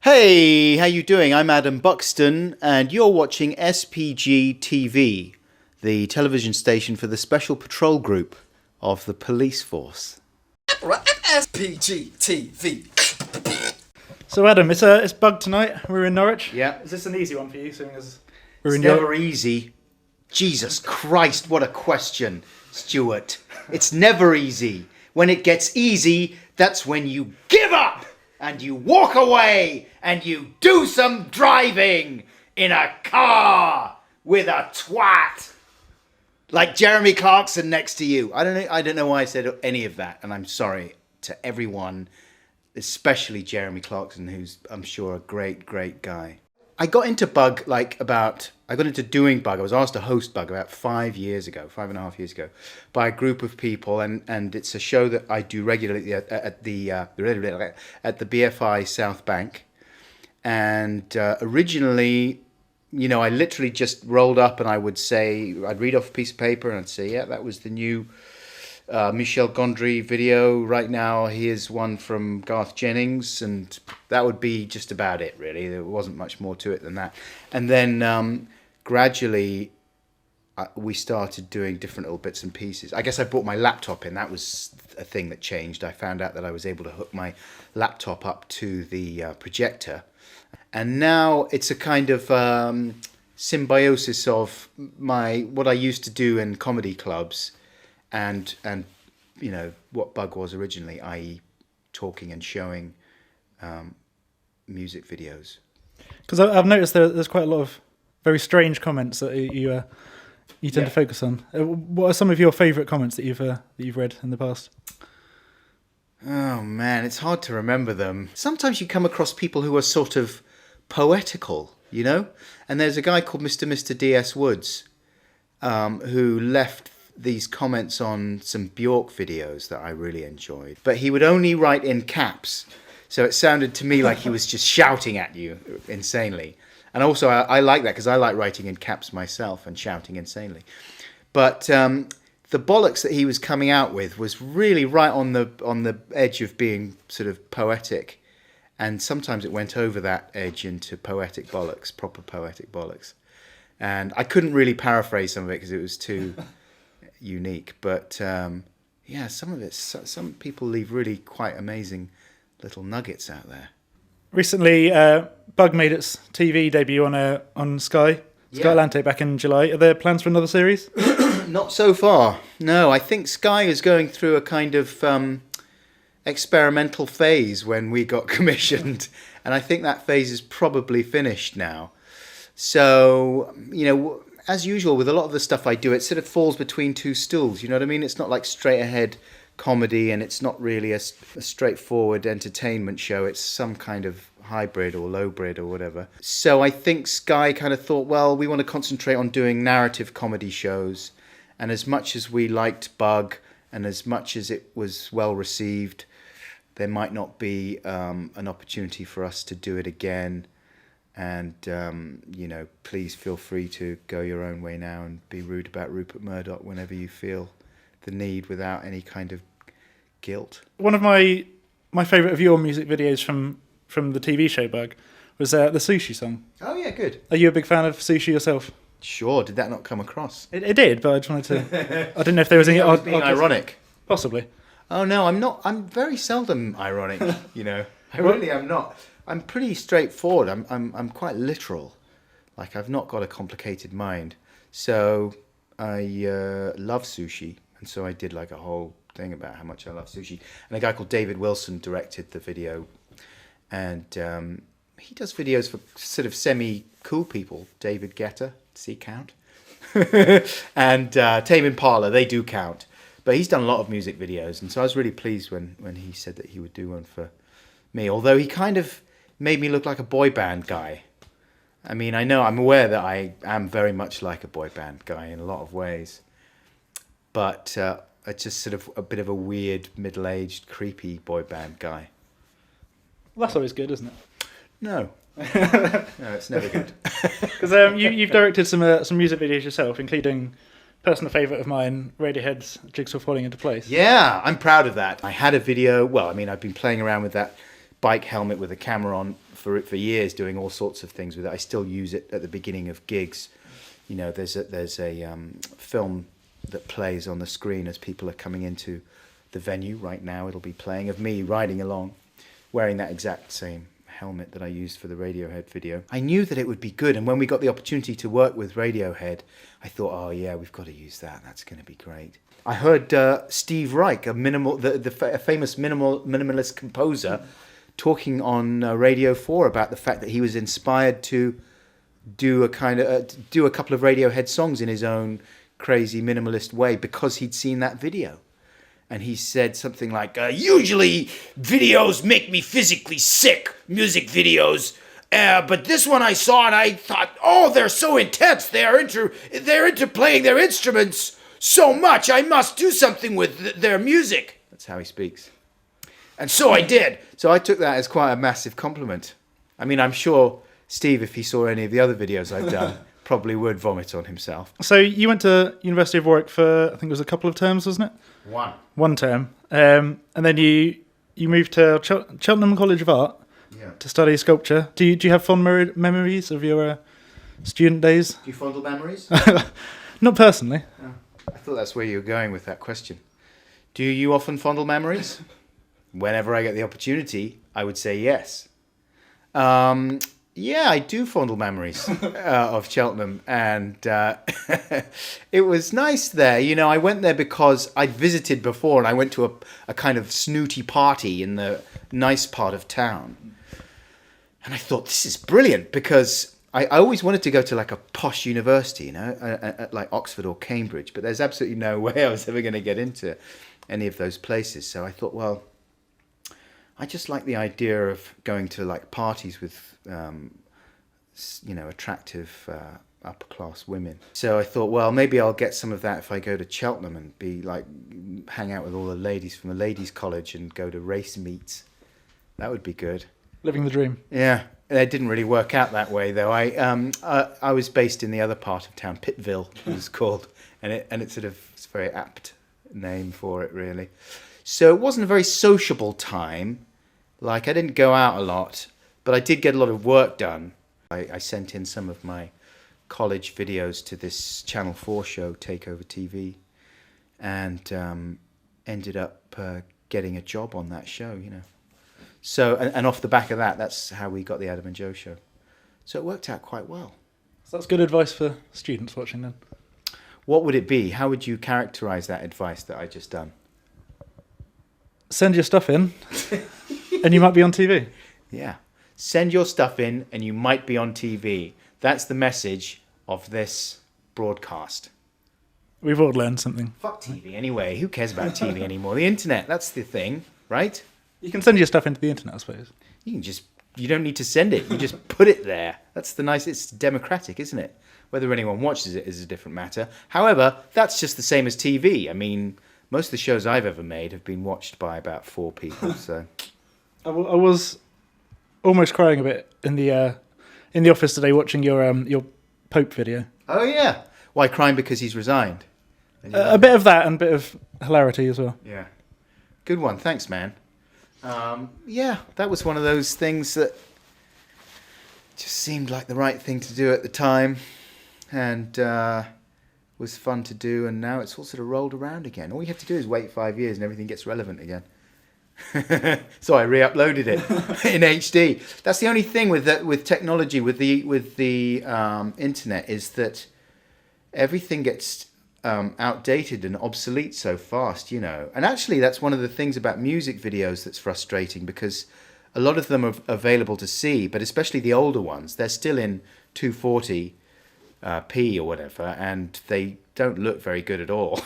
Hey, how you doing? I'm Adam Buxton, and you're watching SPGtv, the television station for the Special Patrol Group of the police force. SPGtv. So Adam, it's Bug tonight. We're in Norwich. Yeah. Is this an easy one for you, seeing as It's never easy. Jesus Christ, what a question, Stuart. It's never easy. When it gets easy, that's when you give up and you walk away and you do some driving in a car with a twat. Like Jeremy Clarkson next to you. I don't know why I said any of that, and I'm sorry to everyone, especially Jeremy Clarkson, who's, I'm sure, a great, great guy. I got into doing Bug. I was asked to host Bug about 5.5 years ago, by a group of people, and it's a show that I do regularly at the BFI South Bank. And originally, I literally just rolled up and I'd read off a piece of paper and I'd say, yeah, that was the new Michel Gondry video. Right now, here's one from Garth Jennings, and that would be just about it, really. There wasn't much more to it than that. And then gradually, we started doing different little bits and pieces. I guess I brought my laptop in. That was a thing that changed. I found out that I was able to hook my laptop up to the projector. And now it's a kind of symbiosis of what I used to do in comedy clubs and what Bug was originally, i.e. talking and showing music videos. Because I've noticed there's quite a lot of very strange comments that you tend to focus on. What are some of your favourite comments that you've read in the past? Oh man, it's hard to remember them. Sometimes you come across people who are sort of poetical, and there's a guy called Mr. D.S. Woods who left these comments on some Bjork videos that I really enjoyed, but he would only write in caps, so it sounded to me like he was just shouting at you insanely. And also I like that because I like writing in caps myself and shouting insanely. But the bollocks that he was coming out with was really right on the edge of being sort of poetic. And sometimes it went over that edge into poetic bollocks, proper poetic bollocks. And I couldn't really paraphrase some of it because it was too unique. But some of it, some people leave really quite amazing little nuggets out there. Recently, Bug made its TV debut on Sky Atlantic back in July. Are there plans for another series? Not so far. No, I think Sky is going through a kind of experimental phase when we got commissioned, and I think that phase is probably finished now. So, as usual with a lot of the stuff I do, it sort of falls between two stools, you know what I mean? It's not like straight ahead comedy, and it's not really a straightforward entertainment show. It's some kind of hybrid or lowbrid or whatever. So I think Sky kind of thought, well, we want to concentrate on doing narrative comedy shows, and as much as we liked Bug and as much as it was well received, there might not be an opportunity for us to do it again. And, please feel free to go your own way now and be rude about Rupert Murdoch whenever you feel the need without any kind of guilt. One of my favourite of your music videos from the TV show Bug was the Sushi song. Oh, yeah, good. Are you a big fan of Sushi yourself? Sure, did that not come across? It did, but I just wanted to... I didn't know if there was any... being ironic. Possibly. Oh, no, I'm not. I'm very seldom ironic, I really am not. I'm pretty straightforward. I'm quite literal. Like, I've not got a complicated mind. So I love sushi, and so I did like a whole thing about how much I love sushi. And a guy called David Wilson directed the video, and he does videos for sort of semi-cool people. David Guetta, does he count? And Tame Impala, they do count. But he's done a lot of music videos, and so I was really pleased when he said that he would do one for me. Although he kind of made me look like a boy band guy. I mean, I'm aware that I am very much like a boy band guy in a lot of ways. But it's just sort of a bit of a weird, middle-aged, creepy boy band guy. Well, that's always good, isn't it? No. No, it's never good. Because you've directed some music videos yourself, including personal favourite of mine, Radiohead's Jigsaw Falling Into Place. Yeah, I'm proud of that. I had a video, I've been playing around with that bike helmet with a camera on for years, doing all sorts of things with it. I still use it at the beginning of gigs. You know, there's a film that plays on the screen as people are coming into the venue right now. It'll be playing of me riding along, wearing that exact same helmet that I used for the Radiohead video. I knew that it would be good, and when we got the opportunity to work with Radiohead, I thought, oh yeah, we've got to use that. That's going to be great. I heard Steve Reich, a famous minimalist composer, talking on Radio 4 about the fact that he was inspired to do a couple of Radiohead songs in his own crazy minimalist way because he'd seen that video. And he said something like, usually videos make me physically sick, music videos. But this one I saw and I thought, oh, they're so intense. They're into playing their instruments so much. I must do something with their music. That's how he speaks. And so I did. So I took that as quite a massive compliment. I mean, I'm sure Steve, if he saw any of the other videos I've done, probably would vomit on himself. So you went to University of Warwick for, I think it was a couple of terms, wasn't it? One term. And then you moved to Cheltenham College of Art to study sculpture. Do you have fond memories of your student days? Do you fondle memories? Not personally. Oh, I thought that's where you were going with that question. Do you often fondle memories? Whenever I get the opportunity, I would say yes. Yeah, I do fondle memories of Cheltenham, and it was nice there. You know, I went there because I'd visited before, and I went to a kind of snooty party in the nice part of town. And I thought, this is brilliant, because I always wanted to go to like a posh university, you know, at like Oxford or Cambridge, but there's absolutely no way I was ever going to get into any of those places. So I thought, well, I just like the idea of going to like parties with, you know, attractive upper class women. So I thought, well, maybe I'll get some of that if I go to Cheltenham and be like, hang out with all the ladies from the ladies' college and go to race meets. That would be good. Living the dream. Yeah, it didn't really work out that way though. I was based in the other part of town, Pittville, it was called, and it's a very apt name for it, really. So it wasn't a very sociable time. Like, I didn't go out a lot, but I did get a lot of work done. I sent in some of my college videos to this Channel 4 show, Takeover TV, and ended up getting a job on that show, you know. So, and off the back of that, that's how we got the Adam and Joe show. So it worked out quite well. So that's good advice for students watching then. What would it be? How would you characterise that advice that I just done? Send your stuff in, and you might be on TV. Yeah. Send your stuff in, and you might be on TV. That's the message of this broadcast. We've all learned something. Fuck TV anyway. Who cares about TV anymore? The internet, that's the thing, right? You can send your stuff into the internet, I suppose. You don't need to send it. You just put it there. That's the nice, it's democratic, isn't it? Whether anyone watches it is a different matter. However, that's just the same as TV. I mean, most of the shows I've ever made have been watched by about 4 people. So, I was almost crying a bit in the office today watching your Pope video. Oh yeah, why crying because he's resigned? A bit of that and a bit of hilarity as well. Yeah, good one. Thanks, man. Yeah, that was one of those things that just seemed like the right thing to do at the time, and was fun to do, and now it's all sort of rolled around again. All you have to do is wait 5 years and everything gets relevant again. So I re-uploaded it in HD. That's the only thing with technology, with the internet, is that everything gets outdated and obsolete so fast, you know. And actually, that's one of the things about music videos that's frustrating, because a lot of them are available to see, but especially the older ones, they're still in 240p or whatever, and they don't look very good at all.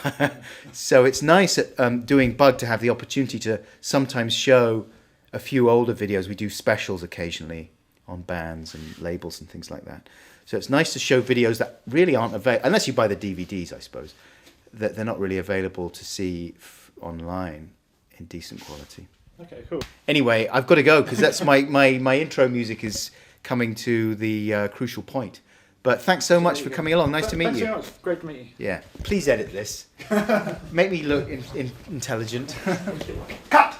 So it's nice at doing Bug to have the opportunity to sometimes show a few older videos. We do specials occasionally on bands and labels and things like that. So it's nice to show videos that really aren't available, unless you buy the DVDs, I suppose, that they're not really available to see online in decent quality. Okay, cool. Anyway, I've got to go, because that's my intro music is coming to the crucial point. But thanks so much for coming along. Nice to meet you. Thanks so much. Great to meet you. Yeah. Please edit this. Make me look intelligent. Cut!